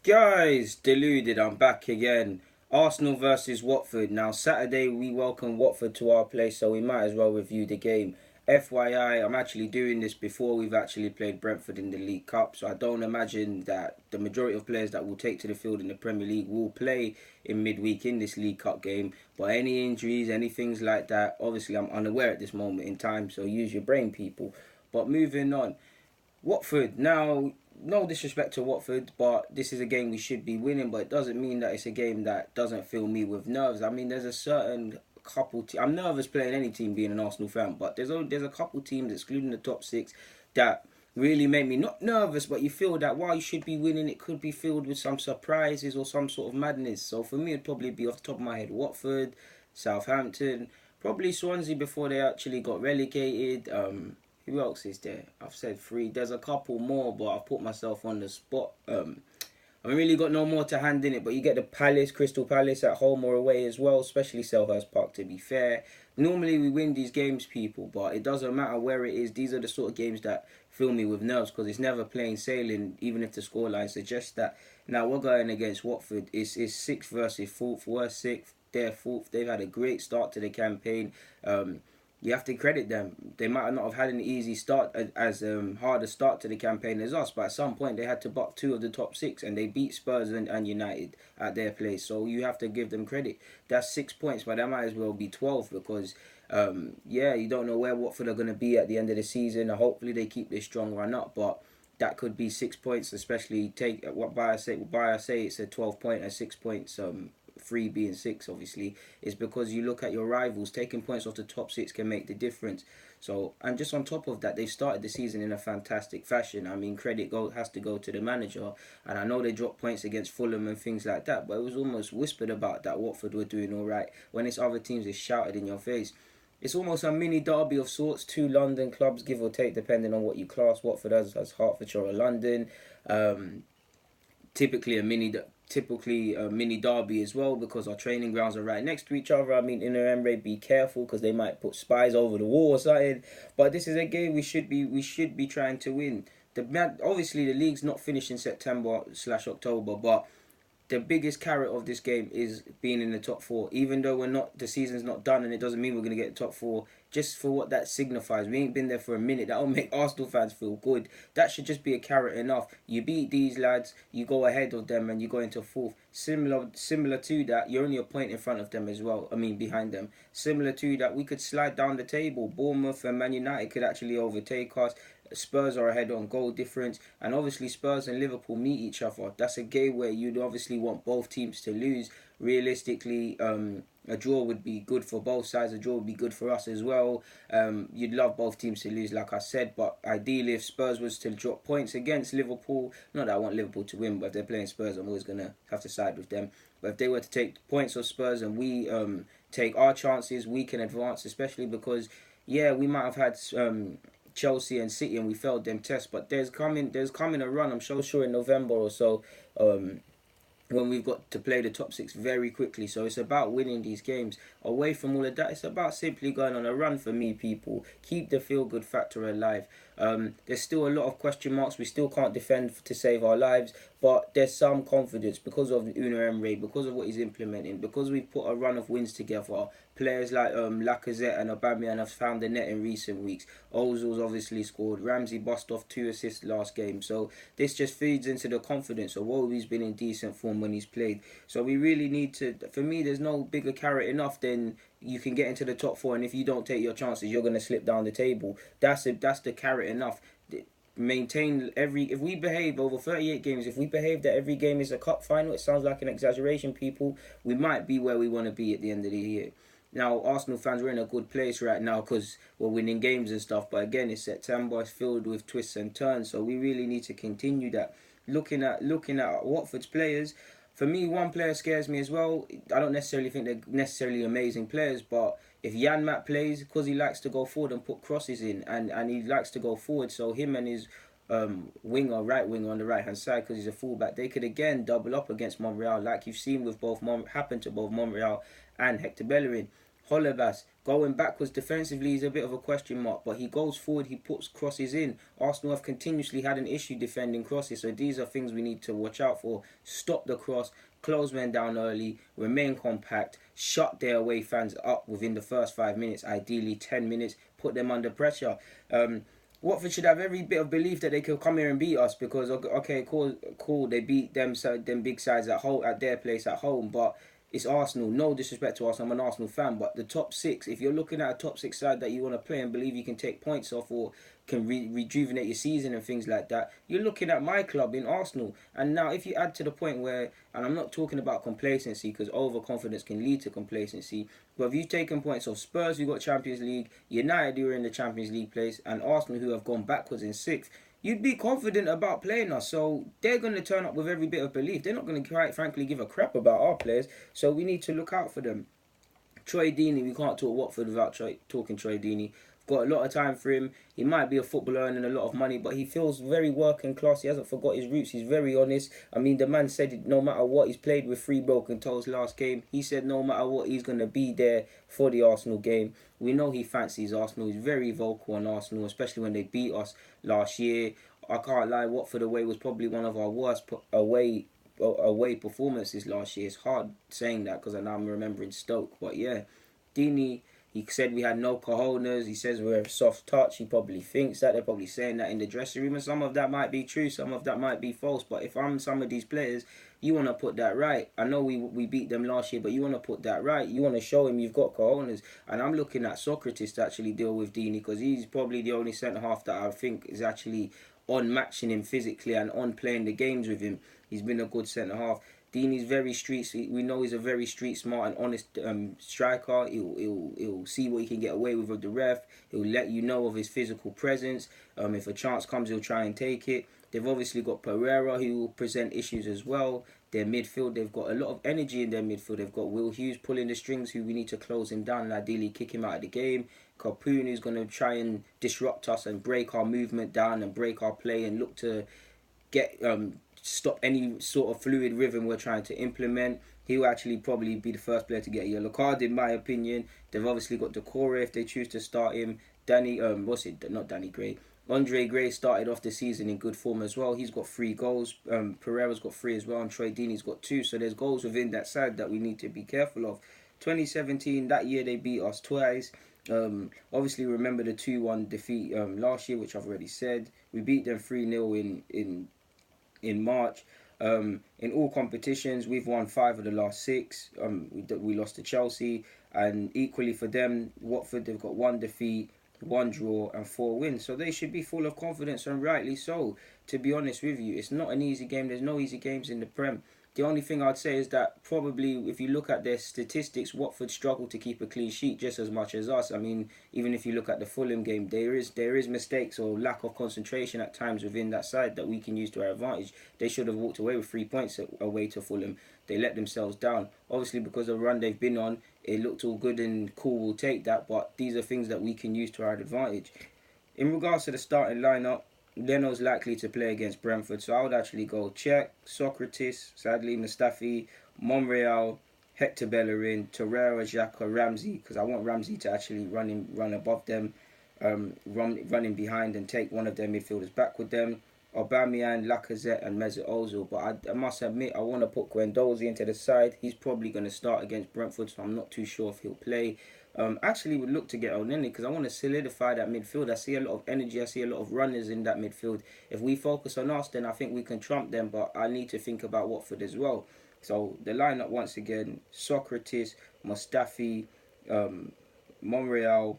Guys, deluded, I'm back again. Arsenal versus Watford. Now, Saturday we welcome Watford to our place, so we might as well review the game. FYI, I'm actually doing this before we've actually played Brentford in the League Cup, so I don't imagine that the majority of players that will take to the field in the Premier League will play in midweek in this League Cup game. But any injuries, any things like that, obviously I'm unaware at this moment in time, so use your brain, people. But moving on. Watford, now, no disrespect to Watford, but this is a game we should be winning, but it doesn't mean that it's a game that doesn't fill me with nerves. I mean, there's a certain couple... I'm nervous playing any team being an Arsenal fan, but there's a couple teams, excluding the top six, that really make me not nervous, but you feel that while you should be winning, it could be filled with some surprises or some sort of madness. So for me, it'd probably be off the top of my head Watford, Southampton, probably Swansea before they actually got relegated. Who else is there? I've said three. There's a couple more, but I've put myself on the spot. I haven't really got no more to hand in it, but you get the Palace, Crystal Palace at home or away as well, especially Selhurst Park, to be fair. Normally we win these games, people, but it doesn't matter where it is. These are the sort of games that fill me with nerves because it's never plain sailing, even if the scoreline suggests that. Now, we're going against Watford. It's 6th versus 4th. We're 6th, they're 4th. They've had a great start to the campaign. You have to credit them. They might not have had an easy start, as hard a start to the campaign as us, but at some point they had to buck 2 of the top 6 and they beat Spurs and United at their place. So you have to give them credit. That's 6 points, but that might as well be 12 because, you don't know where Watford are going to be at the end of the season. Hopefully they keep this strong run up, but that could be 6 points, especially take what I say it's a 12 point and 6 points. 3 being 6 obviously is because you look at your rivals. Taking points off the top 6 can make the difference. So, and just on top of that, they started the season in a fantastic fashion. I mean, credit has to go to the manager, and I know they dropped points against Fulham and things like that, but it was almost whispered about that Watford were doing all right when it's other teams is shouted in your face. It's almost a mini derby of sorts. 2 London clubs, give or take, depending on what you class Watford as Hertfordshire or London. Typically a mini derby as well because our training grounds are right next to each other. I mean, in the Emirates, be careful because they might put spies over the wall or something. But this is a game we should be trying to win. Obviously the league's not finished in September/October, but the biggest carrot of this game is being in the top 4. Even though the season's not done, and it doesn't mean we're going to get the top 4, just for what that signifies. We ain't been there for a minute. That'll make Arsenal fans feel good. That should just be a carrot enough. You beat these lads, you go ahead of them, and you go into 4th. Similar to that, you're only a point in front of them as well. I mean, behind them. Similar to that, we could slide down the table. Bournemouth and Man United could actually overtake us. Spurs are ahead on goal difference, and obviously Spurs and Liverpool meet each other. That's a game where you'd obviously want both teams to lose. Realistically, a draw would be good for both sides. A draw would be good for us as well. You'd love both teams to lose, like I said, but ideally if Spurs was to drop points against Liverpool, not that I want Liverpool to win, but if they're playing Spurs, I'm always going to have to side with them. But if they were to take points of Spurs and we take our chances, we can advance, especially because, we might have had Chelsea and City and we failed them tests, but there's coming a run, I'm so sure, in November or so, when we've got to play the top 6 very quickly. So it's about winning these games. Away from all of that, it's about simply going on a run for me, people. Keep the feel-good factor alive. There's still a lot of question marks. We still can't defend to save our lives, but there's some confidence because of Unai Emery, because of what he's implementing, because we've put a run of wins together. Players like Lacazette and Aubameyang have found the net in recent weeks. Ozil's obviously scored. Ramsey bust off 2 assists last game. So this just feeds into the confidence of Iwobi's been in decent form when he's played. So we really need to... For me, there's no bigger carrot enough than you can get into the top 4, and if you don't take your chances, you're going to slip down the table. That's the carrot enough. Maintain if we behave over 38 games, if we behave that every game is a cup final, it sounds like an exaggeration, people, we might be where we want to be at the end of the year. Now, Arsenal fans, we're in a good place right now because we're winning games and stuff. But again, it's September, it's filled with twists and turns. So we really need to continue that. Looking at Watford's players, for me, one player scares me as well. I don't necessarily think they're necessarily amazing players, but if Jan Matt plays, because he likes to go forward and put crosses in, and he likes to go forward, so him and his right winger on the right hand side, because he's a fullback, they could again double up against Monreal, like you've seen with happened to both Monreal and Hector Bellerin. Holebas, Going backwards defensively is a bit of a question mark, but he goes forward, he puts crosses in. Arsenal have continuously had an issue defending crosses, so these are things we need to watch out for. Stop the cross, close men down early, remain compact, shut their away fans up within the first 5 minutes, ideally 10 minutes, put them under pressure. Watford should have every bit of belief that they could come here and beat us because, okay, cool, they beat them big sides at home, at their place at home, but it's Arsenal. No disrespect to Arsenal, I'm an Arsenal fan, but the top six, if you're looking at a top six side that you want to play and believe you can take points off or can rejuvenate your season and things like that, you're looking at my club in Arsenal. And now if you add to the point where, and I'm not talking about complacency because overconfidence can lead to complacency, but if you've taken points off Spurs, who got Champions League, United, who are in the Champions League place, and Arsenal, who have gone backwards in sixth, you'd be confident about playing us. So they're going to turn up with every bit of belief. They're not going to, quite frankly, give a crap about our players. So we need to look out for them. Troy Deeney, we can't talk Watford without talking Troy Deeney. Got a lot of time for him. He might be a footballer earning a lot of money, but he feels very working class. He hasn't forgot his roots. He's very honest. I mean, the man said no matter what, he's played with 3 broken toes last game. He said no matter what, he's going to be there for the Arsenal game. We know he fancies Arsenal. He's very vocal on Arsenal, especially when they beat us last year. I can't lie, Watford away was probably one of our worst away performances last year. It's hard saying that because now I'm remembering Stoke. But yeah, Deeney, he said we had no cojones. He says we're a soft touch. He probably thinks that. They're probably saying that in the dressing room. And some of that might be true. Some of that might be false. But if I'm some of these players, you want to put that right. I know we beat them last year, but you want to put that right. You want to show him you've got cojones. And I'm looking at Socrates to actually deal with Deeney because he's probably the only centre-half that I think is actually on matching him physically and on playing the games with him. He's been a good centre-half. Deeney's very street. We know he's a very street smart and honest striker. He'll see what he can get away with the ref. He'll let you know of his physical presence. If a chance comes, he'll try and take it. They've obviously got Pereira, who will present issues as well. Their midfield, they've got a lot of energy in their midfield. They've got Will Hughes pulling the strings, who we need to close him down and ideally kick him out of the game. Capoon, who's going to try and disrupt us and break our movement down and break our play and look to get stop any sort of fluid rhythm we're trying to implement. He'll actually probably be the first player to get a yellow card, in my opinion. They've obviously got Decore if they choose to start him. Andre Gray started off the season in good form as well. He's got 3 goals. Pereira's got 3 as well, and Troy Deeney's got 2. So there's goals within that side that we need to be careful of. 2017, that year they beat us twice. Obviously remember the 2-1 defeat last year, which I've already said. We beat them 3-0 in March. In all competitions, we've won 5 of the last 6. We lost to Chelsea, and equally for them, Watford, they've got 1 defeat, 1 draw and 4 wins. So they should be full of confidence, and rightly so. To be honest with you, it's not an easy game. There's no easy games in the Prem. The only thing I'd say is that probably if you look at their statistics, Watford struggle to keep a clean sheet just as much as us. I mean, even if you look at the Fulham game, there is mistakes or lack of concentration at times within that side that we can use to our advantage. They should have walked away with 3 points away to Fulham. They let themselves down. Obviously, because of the run they've been on, it looked all good and cool, we'll take that. But these are things that we can use to our advantage. In regards to the starting lineup, Leno's likely to play against Brentford, so I would actually go Cech, Socrates, sadly Mustafi, Monreal, Hector Bellerin, Torreira, Xhaka, Ramsey, because I want Ramsey to actually run above them, running behind and take one of their midfielders back with them. Aubameyang, Lacazette and Mesut Ozil, but I must admit I want to put Guendouzi into the side. He's probably going to start against Brentford, so I'm not too sure if he'll play. Actually would look to get Onene because I want to solidify that midfield. I see a lot of energy. I see a lot of runners in that midfield. If we focus on us, then I think we can trump them, but I need to think about Watford as well. So the lineup once again, Socrates, Mustafi, Monreal,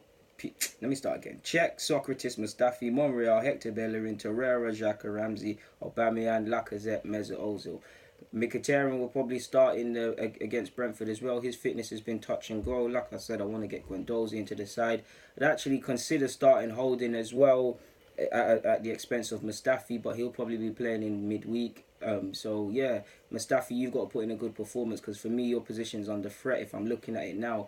let me start again. Cech, Socrates, Mustafi, Monreal, Hector Bellerin, Torreira, Xhaka, Ramsey, Aubameyang, Lacazette, Mesut Ozil. Mkhitaryan will probably start against Brentford as well. His fitness has been touch and go. Like I said, I want to get Guendouzi into the side. I'd actually consider starting Holding as well at the expense of Mustafi, but he'll probably be playing in midweek. So yeah, Mustafi, you've got to put in a good performance because for me, your position's under threat if I'm looking at it now.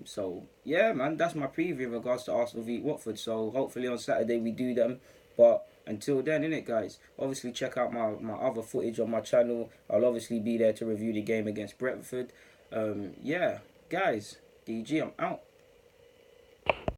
So yeah, man, that's my preview in regards to Arsenal v Watford. So hopefully on Saturday we do them. But until then, innit, guys? Obviously, check out my other footage on my channel. I'll obviously be there to review the game against Brentford. Yeah, guys, DG, I'm out.